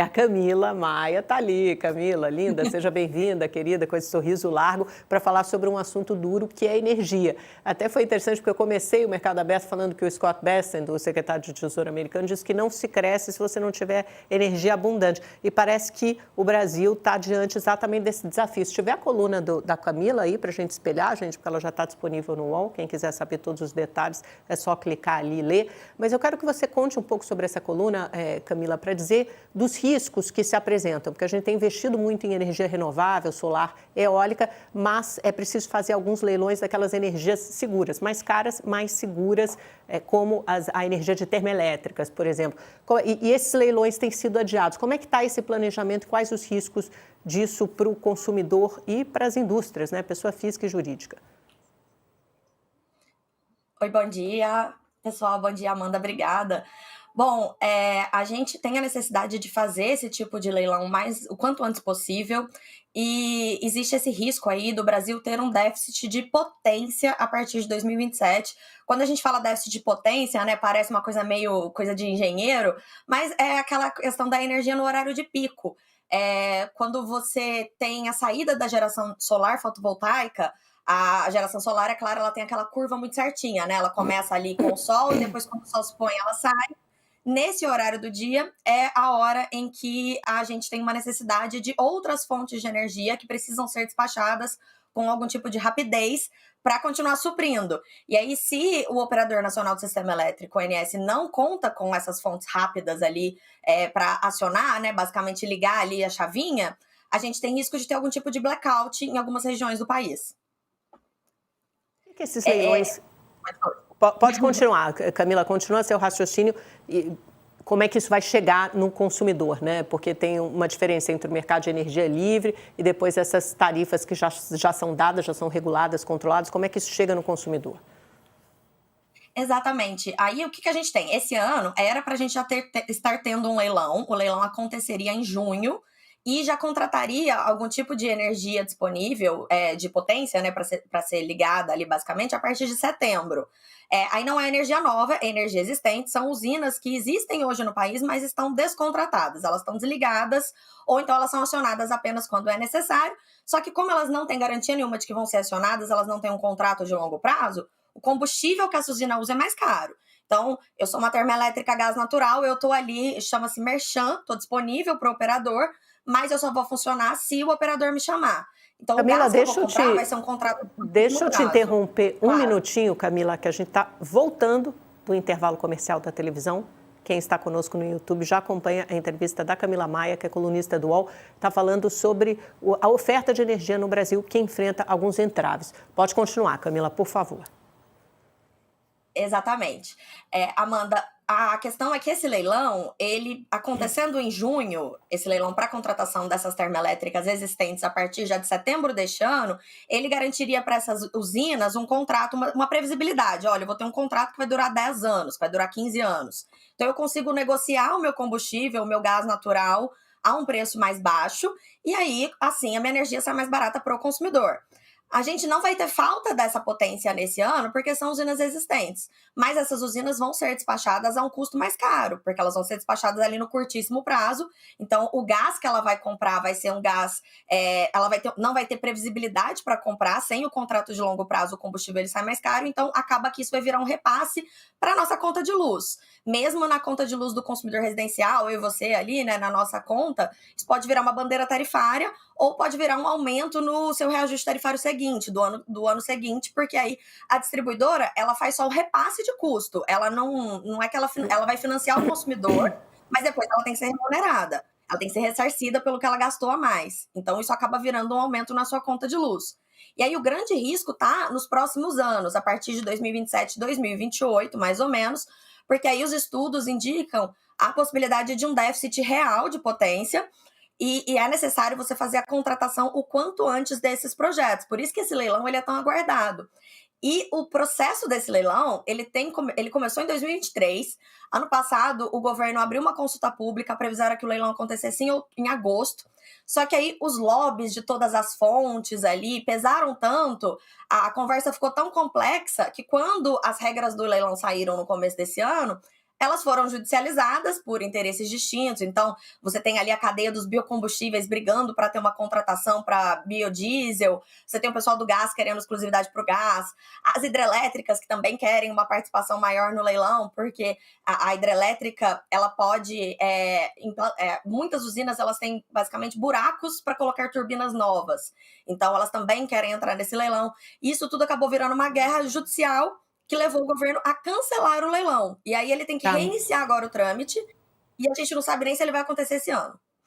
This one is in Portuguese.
A Camila Maia tá ali. Camila, linda, seja bem-vinda, querida, com esse sorriso largo, para falar sobre um assunto duro que é energia. Até foi interessante porque eu comecei o Mercado Aberto falando que o Scott Bessent, o secretário de Tesouro americano, disse que não se cresce se você não tiver energia abundante. E parece que o Brasil está diante exatamente desse desafio. Se tiver a coluna da Camila aí para a gente espelhar, gente, porque ela já está disponível no UOL, quem quiser saber todos os detalhes é só clicar ali e ler. Mas eu quero que você conte um pouco sobre essa coluna, Camila, para dizer dos riscos que se apresentam, porque a gente tem investido muito em energia renovável, solar, eólica, mas é preciso fazer alguns leilões daquelas energias seguras, mais caras, mais seguras, como a energia de termoelétricas, por exemplo. E esses leilões têm sido adiados. Como é que está esse planejamento? Quais os riscos disso para o consumidor e para as indústrias, né? Pessoa física e jurídica. Oi, bom dia, pessoal. Bom dia, Amanda. Obrigada. Bom, a gente tem a necessidade de fazer esse tipo de leilão o quanto antes possível e existe esse risco aí do Brasil ter um déficit de potência a partir de 2027. Quando a gente fala déficit de potência, né, parece uma coisa meio coisa de engenheiro, mas é aquela questão da energia no horário de pico. Quando você tem a saída da geração solar fotovoltaica, a geração solar, é claro, ela tem aquela curva muito certinha, né? Ela começa ali com o sol e depois, quando o sol se põe, ela sai. Nesse horário do dia é a hora em que a gente tem uma necessidade de outras fontes de energia que precisam ser despachadas com algum tipo de rapidez para continuar suprindo. E aí, se o Operador Nacional do Sistema Elétrico, o ONS, não conta com essas fontes rápidas ali para acionar, né, basicamente ligar ali a chavinha, a gente tem risco de ter algum tipo de blackout em algumas regiões do país. O que esses leilões... Pode continuar, Camila, continua seu raciocínio. E como é que isso vai chegar no consumidor, né? Porque tem uma diferença entre o mercado de energia livre e depois essas tarifas que já são dadas, já são reguladas, controladas. Como é que isso chega no consumidor? Exatamente. Aí o que a gente tem? Esse ano era para a gente já estar tendo um leilão. O leilão aconteceria em junho e já contrataria algum tipo de energia disponível, de potência, né, para ser ligada ali basicamente a partir de setembro. Aí não é energia nova, é energia existente, são usinas que existem hoje no país, mas estão descontratadas, elas estão desligadas, ou então elas são acionadas apenas quando é necessário, só que como elas não têm garantia nenhuma de que vão ser acionadas, elas não têm um contrato de longo prazo, o combustível que essa usina usa é mais caro. Então, eu sou uma termoelétrica a gás natural, eu estou ali, chama-se merchan, estou disponível para o operador, mas eu só vou funcionar se o operador me chamar. Então, Camila, o gás que eu vou comprar vai ser um contrato de deixa eu te interromper um minutinho, Camila, que a gente está voltando do intervalo comercial da televisão. Quem está conosco no YouTube já acompanha a entrevista da Camila Maia, que é colunista do UOL, está falando sobre a oferta de energia no Brasil, que enfrenta alguns entraves. Pode continuar, Camila, por favor. Exatamente. Amanda, a questão é que esse leilão, ele acontecendo em junho, esse leilão para contratação dessas termoelétricas existentes a partir já de setembro deste ano, ele garantiria para essas usinas um contrato, uma previsibilidade. Olha, eu vou ter um contrato que vai durar 10 anos, que vai durar 15 anos. Então, eu consigo negociar o meu combustível, o meu gás natural, a um preço mais baixo, e aí, assim, a minha energia sai mais barata para o consumidor. A gente não vai ter falta dessa potência nesse ano, porque são usinas existentes. Mas essas usinas vão ser despachadas a um custo mais caro, porque elas vão ser despachadas ali no curtíssimo prazo. Então, o gás que ela vai comprar vai ser um gás... ela não vai ter previsibilidade para comprar. Sem o contrato de longo prazo, o combustível ele sai mais caro. Então, acaba que isso vai virar um repasse para a nossa conta de luz. Mesmo na conta de luz do consumidor residencial, eu e você ali, né, na nossa conta, isso pode virar uma bandeira tarifária ou pode virar um aumento no seu reajuste tarifário seguinte, do ano seguinte, porque aí a distribuidora, ela faz só o repasse de custo, ela não é que ela vai financiar o consumidor, mas depois ela tem que ser remunerada, ela tem que ser ressarcida pelo que ela gastou a mais, então isso acaba virando um aumento na sua conta de luz. E aí o grande risco tá nos próximos anos, a partir de 2027, 2028, mais ou menos, porque aí os estudos indicam a possibilidade de um déficit real de potência, e é necessário você fazer a contratação o quanto antes desses projetos. Por isso que esse leilão ele é tão aguardado. E o processo desse leilão, ele começou em 2023. Ano passado, o governo abriu uma consulta pública, a previsão era que o leilão acontecesse em agosto. Só que aí os lobbies de todas as fontes ali pesaram tanto, a conversa ficou tão complexa, que quando as regras do leilão saíram no começo desse ano, elas foram judicializadas por interesses distintos. Então, você tem ali a cadeia dos biocombustíveis brigando para ter uma contratação para biodiesel, você tem o pessoal do gás querendo exclusividade para o gás, as hidrelétricas que também querem uma participação maior no leilão, porque a hidrelétrica, ela pode... muitas usinas, elas têm basicamente buracos para colocar turbinas novas. Então, elas também querem entrar nesse leilão. Isso tudo acabou virando uma guerra judicial que levou o governo a cancelar o leilão. E aí ele tem que Tá. reiniciar agora o trâmite, e a gente não sabe nem se ele vai acontecer esse ano.